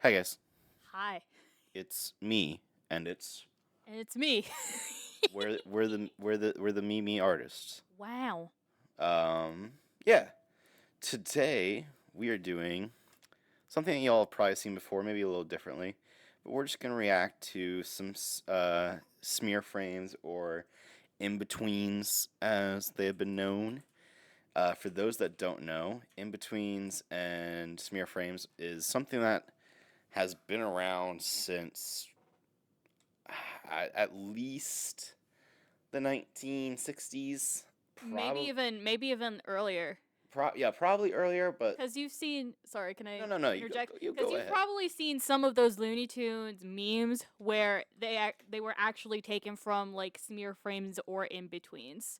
Hi guys, Hi. it's me, and it's And it's me. we're the me artists. Wow. Um, yeah. Today we are doing something that y'all have probably seen before, maybe a little differently, but we're just gonna react to some smear frames or in betweens as they have been known. For those that don't know, in betweens and smear frames is something that has been around since at least the 1960s. Probably, Maybe even earlier. yeah, probably earlier, but Cuz you've seen, sorry, can I no. interject? You Cuz go you've ahead. probably seen some of those Looney Tunes memes where they were actually taken from like smear frames or in-betweens.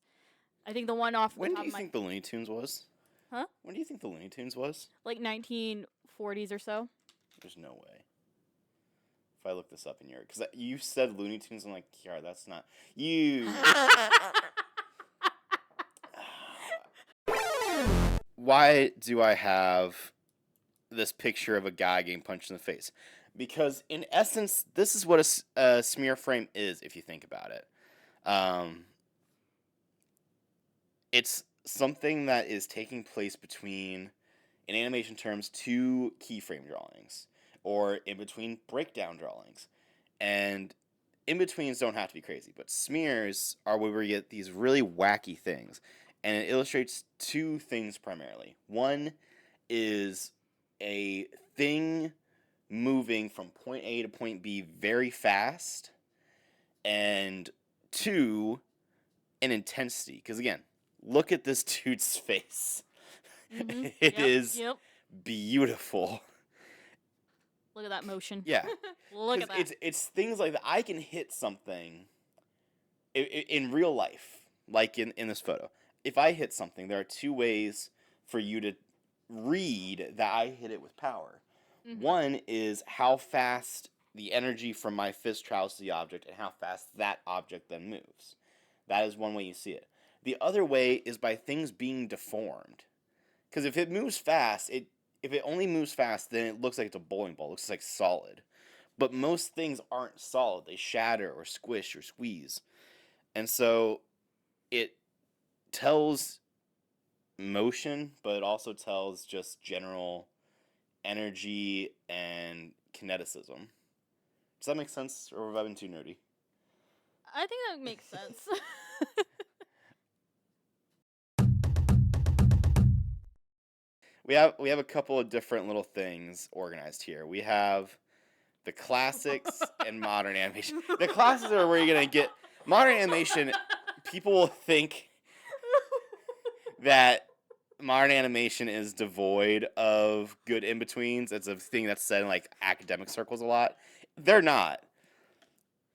I think the one off the When do top you of my think the Looney Tunes was? Huh? When do you think the Looney Tunes was? Like 1940s or so. There's no way. If I look this up in your, because you said Looney Tunes, I'm like, yeah, that's not you. Why do I have this picture of a guy getting punched in the face? Because in essence, this is what a smear frame is. If you think about it, um, it's something that is taking place between, in animation terms, two keyframe drawings, or in between breakdown drawings. And in betweens don't have to be crazy, but smears are where we get these really wacky things. And it illustrates two things primarily. One is a thing moving from point A to point B very fast, and two, an intensity. Because again, look at this dude's face. Mhm. It Yep. is Yep. beautiful. Look at that motion. Yeah, Look because at that. it's things like that. I can hit something in real life, like in this photo. If I hit something, there are two ways for you to read that I hit it with power. Mhm. One is how fast the energy from my fist travels to the object and how fast that object then moves. That is one way you see it. The other way is by things being deformed. Because if it moves fast, if it only moves fast, then it looks like it's a bowling ball. It looks like solid. But most things aren't solid. They shatter or squish or squeeze. And so it tells motion, but it also tells just general energy and kineticism. Does that make sense, or have I been too nerdy? I think that makes sense. We have a couple of different little things organized here. We have the classics and modern animation. The classics are where you're gonna get modern animation. People will think that modern animation is devoid of good in betweens. It's a thing that's said in like academic circles a lot. They're not.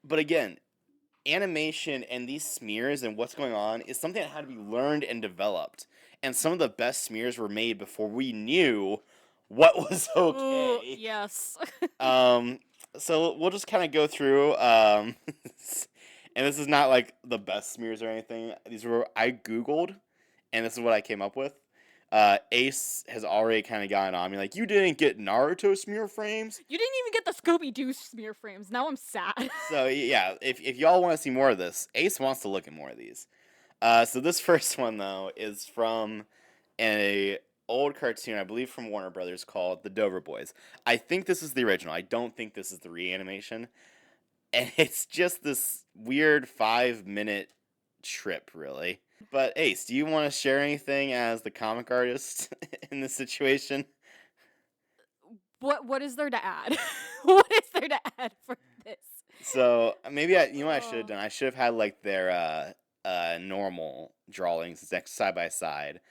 But again, animation and these smears and what's going on is something that had to be learned and developed. And some of the best smears were made before we knew what was Ooh, okay. yes. Um, so we'll just kind of go through. And this is not like the best smears or anything. These were I googled, and this is what I came up with. Ace has already kind of gotten on me like you didn't get Naruto smear frames. You didn't even get the Scooby Doo smear frames. Now I'm sad. So yeah, if y'all want to see more of this, Ace wants to look at more of these. So this first one though is from a old cartoon, I believe from Warner Brothers, called The Dover Boys. I think this is the original. I don't think this is the reanimation, and it's just this weird 5 minute trip, really. But Ace, do you want to share anything as the comic artist in this situation? What is there to add? What is there to add for this? So maybe you know what I should have Oh. done. I should have had like their normal drawings next side by side,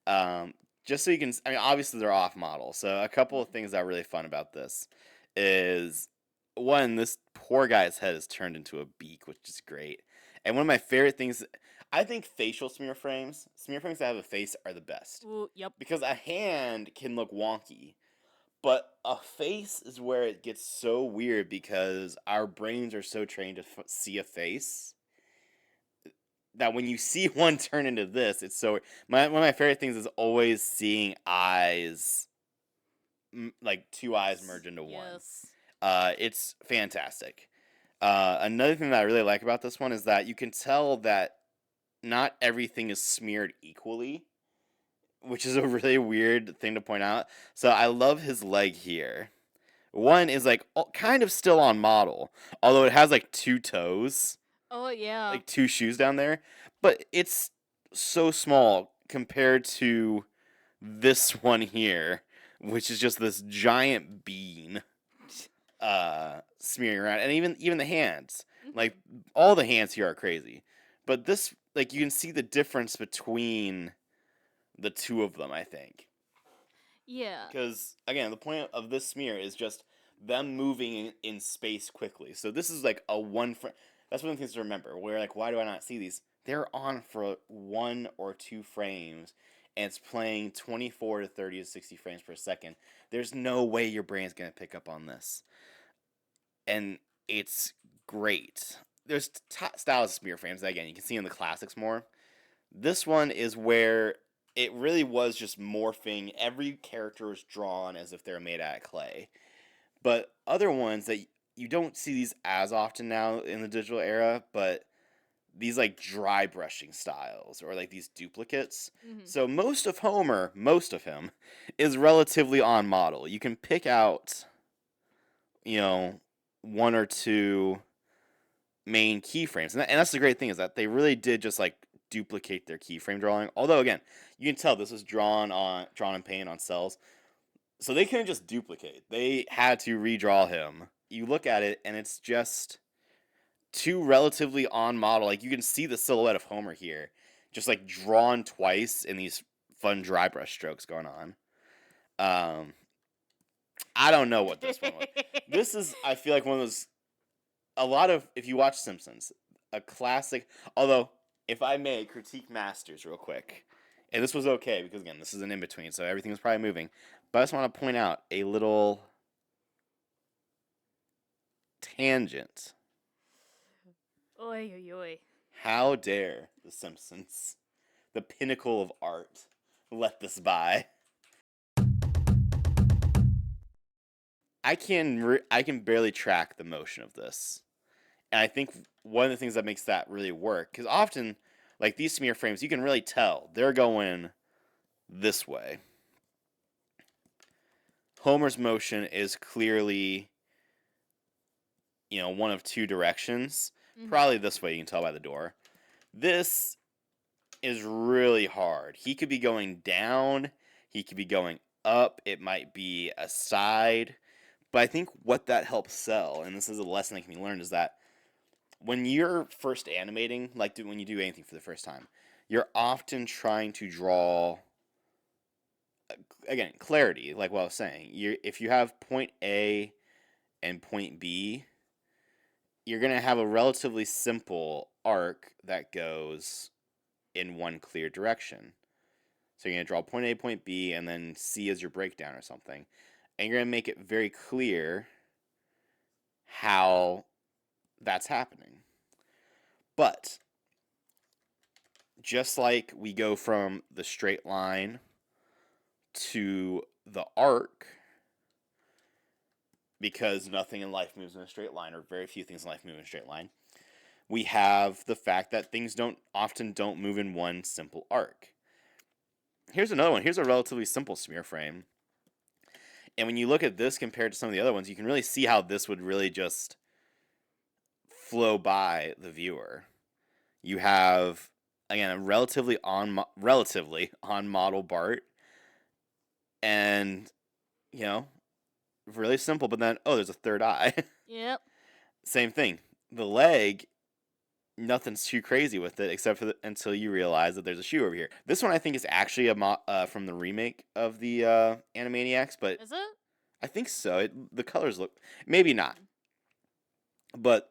um, just so you can. I mean, obviously they're off model. So a couple of things that are really fun about this is one, this poor guy's head is turned into a beak, which is great. And one of my favorite things, I think facial smear frames that have a face are the best Ooh, yep. because a hand can look wonky, but a face is where it gets so weird because our brains are so trained to see a face that when you see one turn into this, it's so. One of my favorite things is always seeing eyes like two eyes merge into one. Yes. It's fantastic. Another thing that I really like about this one is that you can tell that not everything is smeared equally, which is a really weird thing to point out. So I love his leg here. One is like kind of still on model, although it has like two toes, Oh yeah. like two shoes down there, but it's so small compared to this one here, which is just this giant bean smearing around, and even the hands, like all the hands here are crazy, but this, like, you can see the difference between the two of them, I think, Yeah. because again, the point of this smear is just them moving in space quickly. So this is like a one frame. That's one of the things to remember. Where, like, why do I not see these? They're on for 1 or 2 frames, and it's playing 24 to 30 to 60 frames per second. There's no way your brain's gonna pick up on this, and it's great. There's styles of smear frames that, again, you can see in the classics more. This one is where it really was just morphing. Every character is drawn as if they're made out of clay. But other ones that you don't see these as often now in the digital era, but these like dry brushing styles or like these duplicates. So most of him, is relatively on model. You can pick out, you know, 1 or 2 main keyframes, and that's the great thing, is that they really did just like duplicate their keyframe drawing. Although again, you can tell this was drawn in paint on cells, so they couldn't just duplicate. They had to redraw him. You look at it, and it's just two relatively on model. Like, you can see the silhouette of Homer here, just like drawn twice in these fun dry brush strokes going on. I don't know what this one was. This is, I feel like, one of those, a lot of, if you watch Simpsons, a classic. Although, if I may critique Masters real quick, and this was okay because, again, this is an in between, so everything was probably moving. But I just want to point out a little tangent. Oi oi oi. How dare the Simpsons, the pinnacle of art, let this by? I can barely track the motion of this, and I think one of the things that makes that really work, because often, like these smear frames, you can really tell they're going this way. Homer's motion is clearly, one of 2 directions. Probably this way, you can tell by the door. This is really hard. He could be going down, he could be going up, it might be a side. But I think what that helps sell, and this is a lesson that can be learned, is that when you're first animating, like when you do anything for the first time, you're often trying to draw, again, clarity, like what I was saying. If you have point A and point B, you're going to have a relatively simple arc that goes in one clear direction. So you're going to draw point A, point B, and then C as your breakdown or something. And you're going to make it very clear how that's happening. But just like we go from the straight line to the arc, because nothing in life moves in a straight line, or very few things in life move in a straight line, we have the fact that things often don't move in one simple arc. Here's another one. Here's a relatively simple smear frame. And when you look at this compared to some of the other ones, you can really see how this would really just flow by the viewer. You have, again, a relatively on model Bart, and really simple. But then, there's a third eye. Yep. Same thing. The leg, nothing's too crazy with it, except for until you realize that there's a shoe over here. This one I think is actually from the remake of the Animaniacs, but Is it? I think so. The colors look, maybe not, but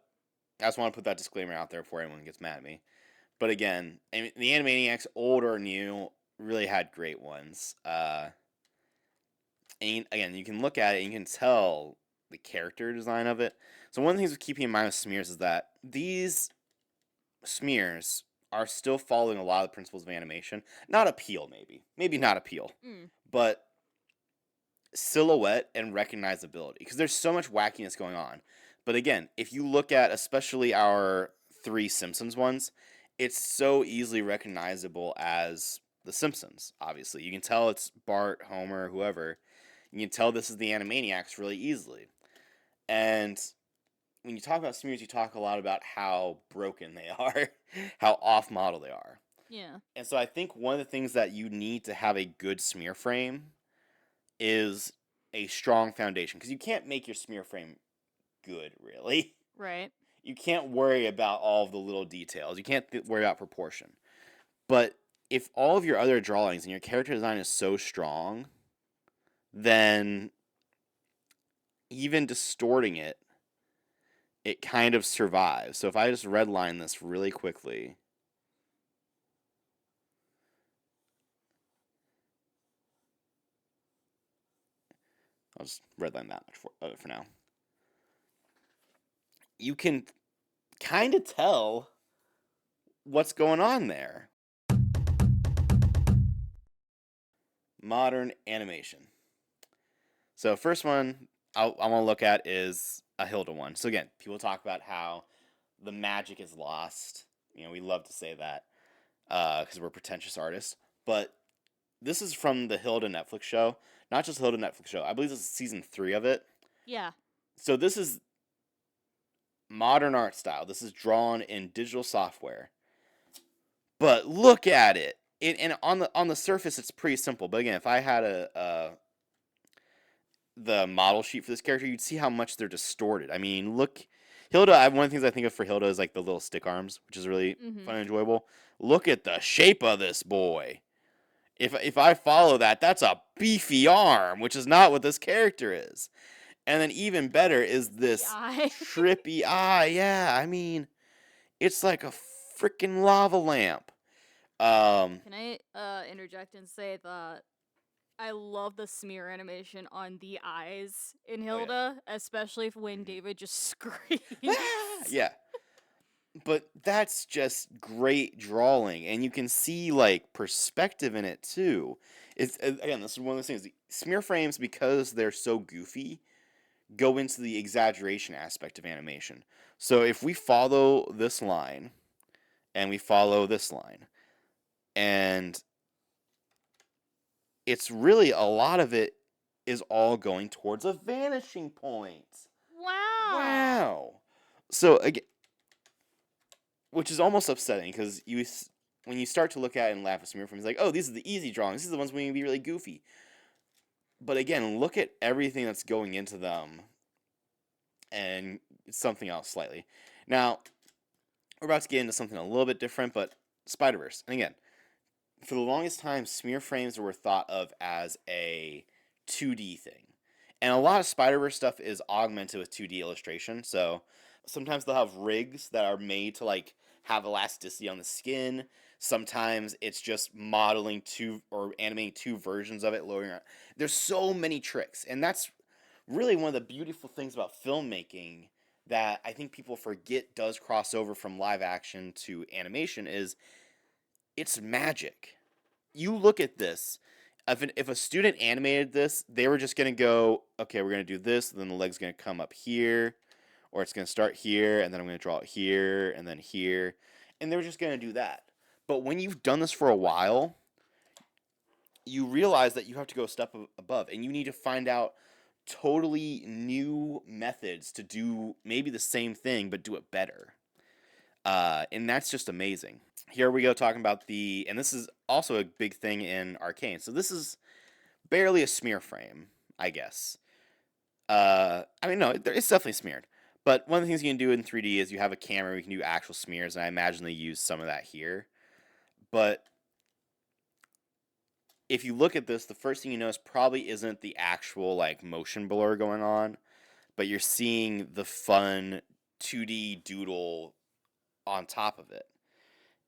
I just want to put that disclaimer out there before anyone gets mad at me. But again, the Animaniacs, old or new, really had great ones. And again, you can look at it and you can tell the character design of it. So one of the things with keeping in mind with smears is that these smears are still following a lot of the principles of animation. Not appeal, maybe not appeal, but silhouette and recognizability, because there's so much wackiness going on. But again, if you look at especially our three Simpsons ones, it's so easily recognizable as the Simpsons. Obviously, you can tell it's Bart, Homer, whoever. You can tell this is the Animaniacs really easily. And when you talk about smears, you talk a lot about how broken they are, how off model they are. Yeah. And so I think one of the things that you need to have a good smear frame is a strong foundation, because you can't make your smear frame good, really. Right. You can't worry about all of the little details. You can't worry about proportion. But if all of your other drawings and your character design is so strong, then even distorting it, it kind of survives. So if I just redline this really quickly, I'll just redline that much for now. You can kind of tell what's going on there. Modern animation. So first one I want to look at is a Hilda one. So again, people talk about how the magic is lost. You know, we love to say that because we're pretentious artists. But this is from the Hilda Netflix show. Not just Hilda Netflix show. I believe this is season 3 of it. Yeah. So this is modern art style. This is drawn in digital software. But look at it. And on the surface, it's pretty simple. But again, if I had the model sheet for this character, you'd see how much they're distorted. I mean, look, Hilda. One of the things I think of for Hilda is like the little stick arms, which is really fun and enjoyable. Look at the shape of this boy. If I follow that, that's a beefy arm, which is not what this character is. And then even better is this trippy eye. Yeah, I mean, it's like a freaking lava lamp. Can I interject and say that I love the smear animation on the eyes in Hilda, especially when David just screams. Yeah. But that's just great drawing, and you can see like perspective in it too. It's again, this is one of those things. Smear frames, because they're so goofy, go into the exaggeration aspect of animation. So if we follow this line, and we follow this line, and it's really a lot of it is all going towards a vanishing point. Wow. So again, which is almost upsetting, because when you start to look at it and laugh at smear frames, like, oh, these are the easy drawings. These are the ones we can be really goofy. But again, look at everything that's going into them, and it's something else slightly. Now, we're about to get into something a little bit different, but Spider-Verse. And again, for the longest time, smear frames were thought of as a 2D thing. And a lot of Spider-Verse stuff is augmented with 2D illustration. So sometimes they'll have rigs that are made to like have elasticity on the skin. Sometimes it's just modeling or animating two versions of it, lowering it. There's so many tricks. And that's really one of the beautiful things about filmmaking that I think people forget does cross over from live action to animation is it's magic. You look at this. If a student animated this, they were just going to go, okay, we're going to do this, and then the leg's going to come up here, or it's going to start here, and then I'm going to draw it here, and then here, and they're just going to do that. But when you've done this for a while, you realize that you have to go a step above, and you need to find out totally new methods to do maybe the same thing, but do it better. And that's just amazing. Here we go talking about and this is also a big thing in Arcane. So this is barely a smear frame, I guess. I mean, no, it's definitely smeared. But one of the things you can do in 3D is you have a camera where you can do actual smears, and I imagine they use some of that here. But if you look at this, the first thing you notice probably isn't the actual like motion blur going on, but you're seeing the fun 2D doodle on top of it.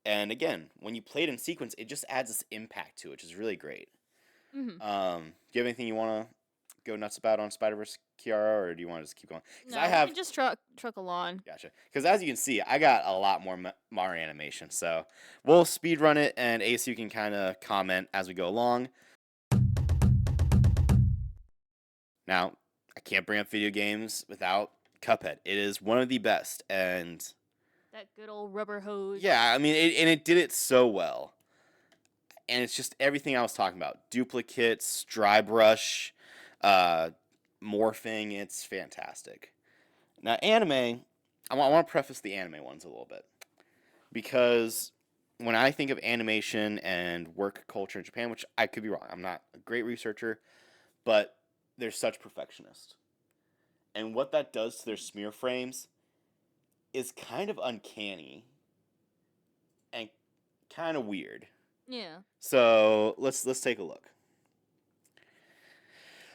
And again, when you play it in sequence, it just adds this impact to it, which is really great. Do you have anything you want to go nuts about on Spider-Verse, Kiara, or do you want to just keep going? No, I have just truck along. Gotcha. Because as you can see, I got a lot more Mario animation, so we'll speed run it, and Ace, you can kind of comment as we go along. Now, I can't bring up video games without Cuphead. It is one of the best, and That good old rubber hose. yeah, I mean, it did it so well. And it's just everything I was talking about: duplicates, dry brush, uh, morphing. It's fantastic. Now, anime. I want to preface the anime ones a little bit because when I think of animation and work culture in Japan, which I could be wrong, I'm not a great researcher, but they're such perfectionists. And what that does to their smear frames is kind of uncanny and kind of weird. Yeah. So let's take a look.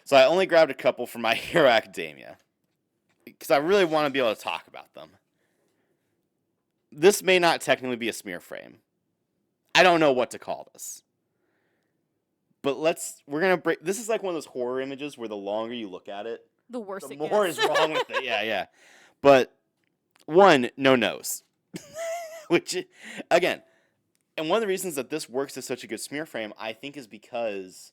So I only grabbed a couple from My Hero Academia because I really want to be able to talk about them. This may not technically be a smear frame. I don't know what to call this. But we're gonna break. This is like one of those horror images where the longer you look at it, The worse the it more gets. is wrong with it. Yeah. But one, no nose, which again, and one of the reasons that this works as such a good smear frame, I think, is because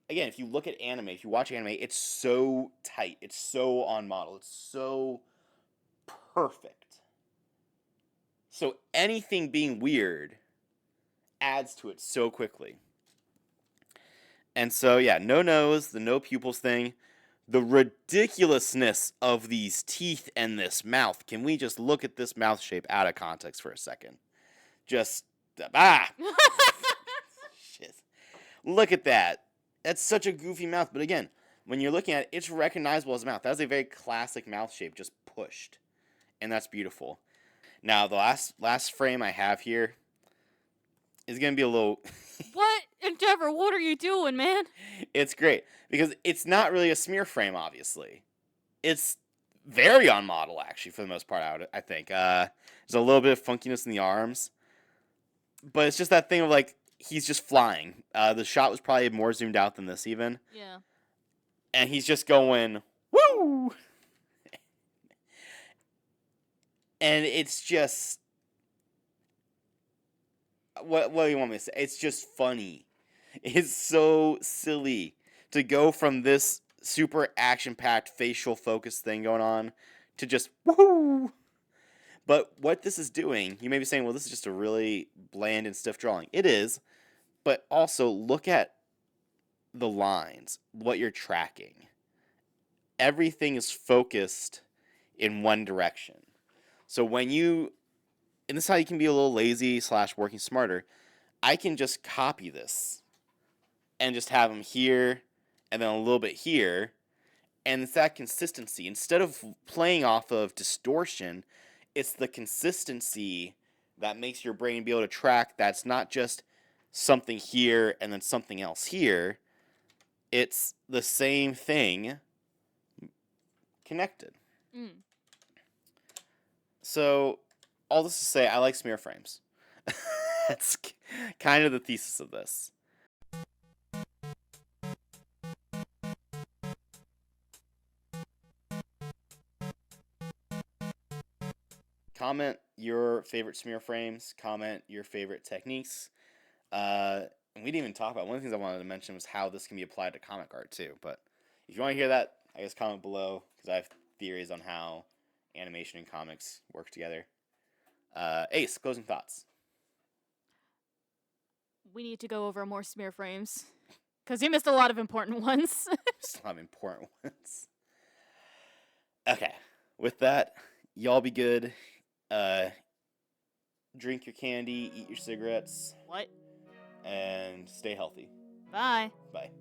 again, if you look at anime, if you watch anime, it's so tight, it's so on model, it's so perfect. So anything being weird adds to it so quickly. And so, yeah, no nose, the no pupils thing, the ridiculousness of these teeth and this mouth. Can we just look at this mouth shape out of context for a second? Just, shit. Look at that. That's such a goofy mouth. But again, when you're looking at it, it's recognizable as a mouth. That's a very classic mouth shape, just pushed. And that's beautiful. Now, the last frame I have here is going to be a little... What? Endeavor, what are you doing, man? It's great because it's not really a smear frame, obviously. It's very on model, actually, for the most part, I think. There's a little bit of funkiness in the arms, but it's just that thing of, like, he's just flying. The shot was probably more zoomed out than this, even. Yeah. And he's just going, woo! And it's just... What do you want me to say? It's just funny. It's so silly to go from this super action-packed facial focus thing going on to just woohoo. But what this is doing, you may be saying, well, this is just a really bland and stiff drawing. It is, but also look at the lines, what you're tracking. Everything is focused in one direction. So when you, and this is how you can be a little lazy / working smarter, I can just copy this and just have them here and then a little bit here. And it's that consistency. Instead of playing off of distortion, it's the consistency that makes your brain be able to track that's not just something here and then something else here. It's the same thing connected. So, all this to say, I like smear frames. That's kind of the thesis of this. Comment your favorite smear frames. Comment your favorite techniques. And we didn't even talk about one of the things I wanted to mention was how this can be applied to comic art too. But if you want to hear that, I guess comment below because I have theories on how animation and comics work together. Ace, closing thoughts. We need to go over more smear frames because you missed a lot of important ones. Still have important ones. Okay, with that, y'all be good. Drink your candy, eat your cigarettes. What? And stay healthy. Bye. Bye.